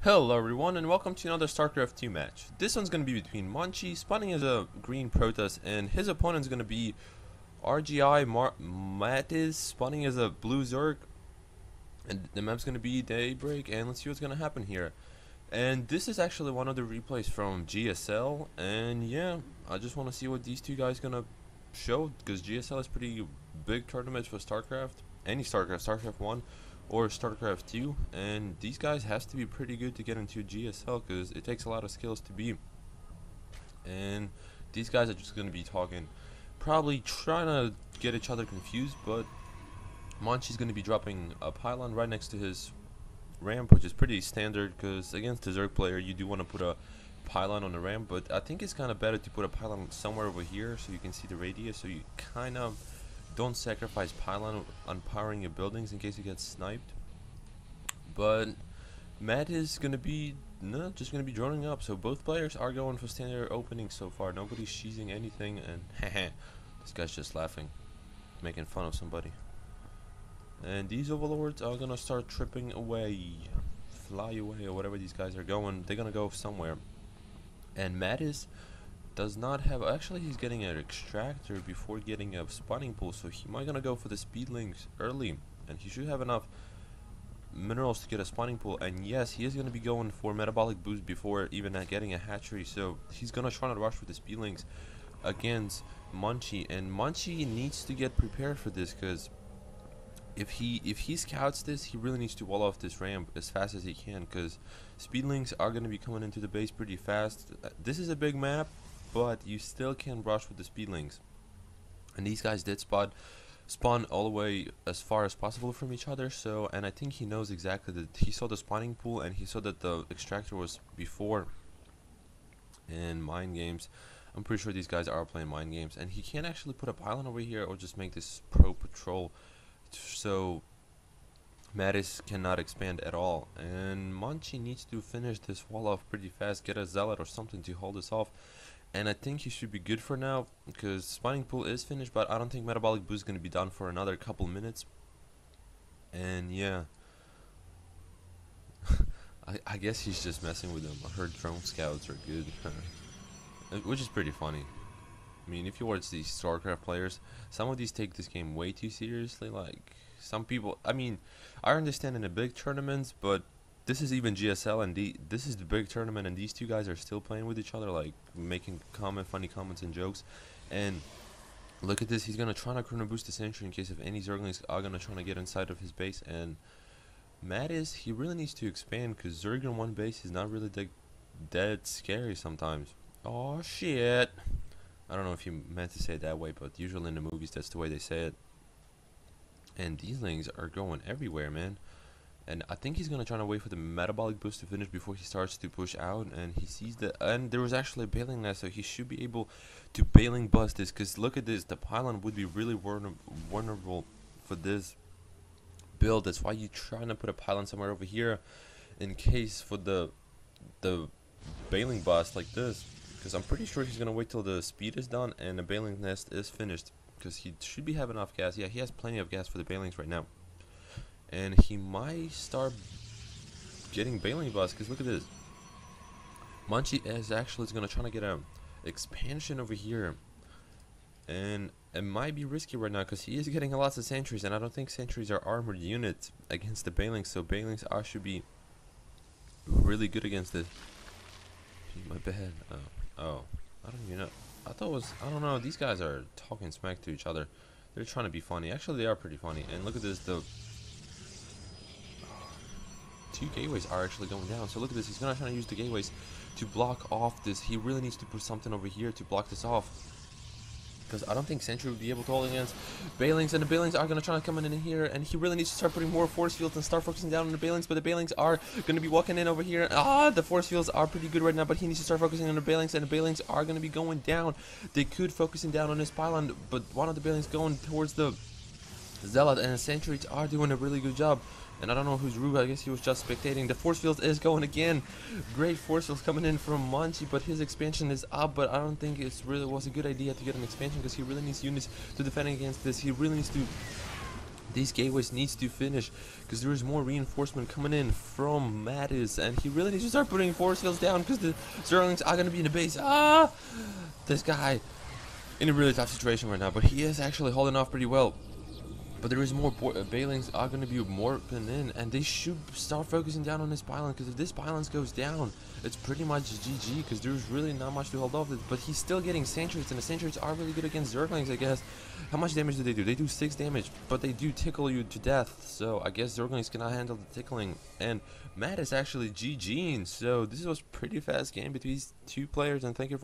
Hello everyone and welcome to another StarCraft 2 match. This one's going to be between Monchi, spawning as a green Protoss, and his opponent's going to be RGlMatiz, spawning as a blue Zerg. And the map's going to be Daybreak, and let's see what's going to happen here. And this is actually one of the replays from GSL, and yeah, I just want to see what these two guys going to show, because GSL is pretty big tournament for StarCraft, any StarCraft, StarCraft 1 or StarCraft 2, and these guys has to be pretty good to get into GSL because it takes a lot of skills to be. And these guys are just going to be talking, probably trying to get each other confused, but Monchi's going to be dropping a pylon right next to his ramp, which is pretty standard because against the Zerg player you do want to put a pylon on the ramp, but I think it's kind of better to put a pylon somewhere over here so you can see the radius, so you kind of don't sacrifice pylon on powering your buildings in case you get sniped. But Matt is gonna be just gonna be droning up, so both players are going for standard openings so far. Nobody's cheesing anything, and this guy's just laughing, making fun of somebody. And these overlords are gonna start tripping away, fly away, or whatever these guys are going. They're gonna go somewhere. And Mattis does not have, actually he's getting an extractor before getting a spawning pool, so he might gonna go for the speedlings early, and he should have enough minerals to get a spawning pool. And yes, he is gonna be going for metabolic boost before even getting a hatchery, so he's gonna try to rush with the speedlings against Monchi, and Monchi needs to get prepared for this, because if he scouts this, he really needs to wall off this ramp as fast as he can, because speedlings are gonna be coming into the base pretty fast. This is a big map, but you still can rush with the speedlings, and these guys did spawn all the way as far as possible from each other. So, and I think he knows exactly that he saw the spawning pool and he saw that the extractor was before in mind games. I'm pretty sure these guys are playing mind games, and he can't actually put a pylon over here or just make this pro patrol, so Mattis cannot expand at all, and Monchi needs to finish this wall off pretty fast, get a zealot or something to hold this off. And I think he should be good for now, because spawning pool is finished, but I don't think metabolic boost is going to be done for another couple minutes. And yeah, I guess he's just messing with them. I heard drone scouts are good, which is pretty funny. I mean, if you watch these StarCraft players, some of these take this game way too seriously. Like, some people, I mean, I understand in the big tournaments, but this is even GSL, and this is the big tournament, and these two guys are still playing with each other, like making funny comments and jokes. And look at this, he's gonna try to chrono boost the sentry in case if any Zerglings are gonna try to get inside of his base. And Mattis, he really needs to expand, because Zerg in one base is not really dead scary sometimes. Oh shit! I don't know if you meant to say it that way, but usually in the movies that's the way they say it. And these lings are going everywhere, man. And I think he's gonna try to wait for the metabolic boost to finish before he starts to push out. And he sees that, and there was actually a bailing nest, so he should be able to bailing bust this. Cause look at this, the pylon would be really vulnerable for this build. That's why you trying to put a pylon somewhere over here, in case for the bailing bust like this. Cause I'm pretty sure he's gonna wait till the speed is done and the bailing nest is finished. Cause he should be having enough gas. Yeah, he has plenty of gas for the bailings right now. And he might start getting bailing bust, because look at this. Monchi is actually going to try to get an expansion over here. And it might be risky right now, because he is getting lots of sentries, and I don't think sentries are armored units against the bailings. So bailings should be really good against this. My bad. Oh, I don't even know. I don't know, these guys are talking smack to each other. They're trying to be funny. Actually, they are pretty funny. And look at this, the two gateways are actually going down. So look at this, he's gonna try to use the gateways to block off this. He really needs to put something over here to block this off, because I don't think Sentry would be able to hold against Bailings, and the Bailings are gonna try to come in here, and he really needs to start putting more force fields and start focusing down on the Bailings. But the Bailings are gonna be walking in over here. The force fields are pretty good right now, but he needs to start focusing on the Bailings, and the Bailings are gonna be going down. They could focusing down on this pylon, but one of the Bailings going towards the Zealot, and the Sentries are doing a really good job. And I don't know who's Rube, I guess he was just spectating. The force field is going again. Great force fields coming in from Monchi, but his expansion is up. But I don't think it really was a good idea to get an expansion, because he really needs units to defend against this. He really needs to these gateways needs to finish because there is more reinforcement coming in from Matiz, and he really needs to start putting force fields down because the Zerglings are going to be in the base. This guy in a really tough situation right now, but he is actually holding off pretty well. But there is more Bailings are going to be morphing in, and they should start focusing down on this pylon, because if this pylon goes down, it's pretty much GG, because there's really not much to hold off. But he's still getting sentries, and the sentries are really good against Zerglings, I guess. How much damage do? They do 6 damage, but they do tickle you to death, so I guess Zerglings cannot handle the tickling. And Matt is actually GG'ing, so this was a pretty fast game between these two players, and thank you for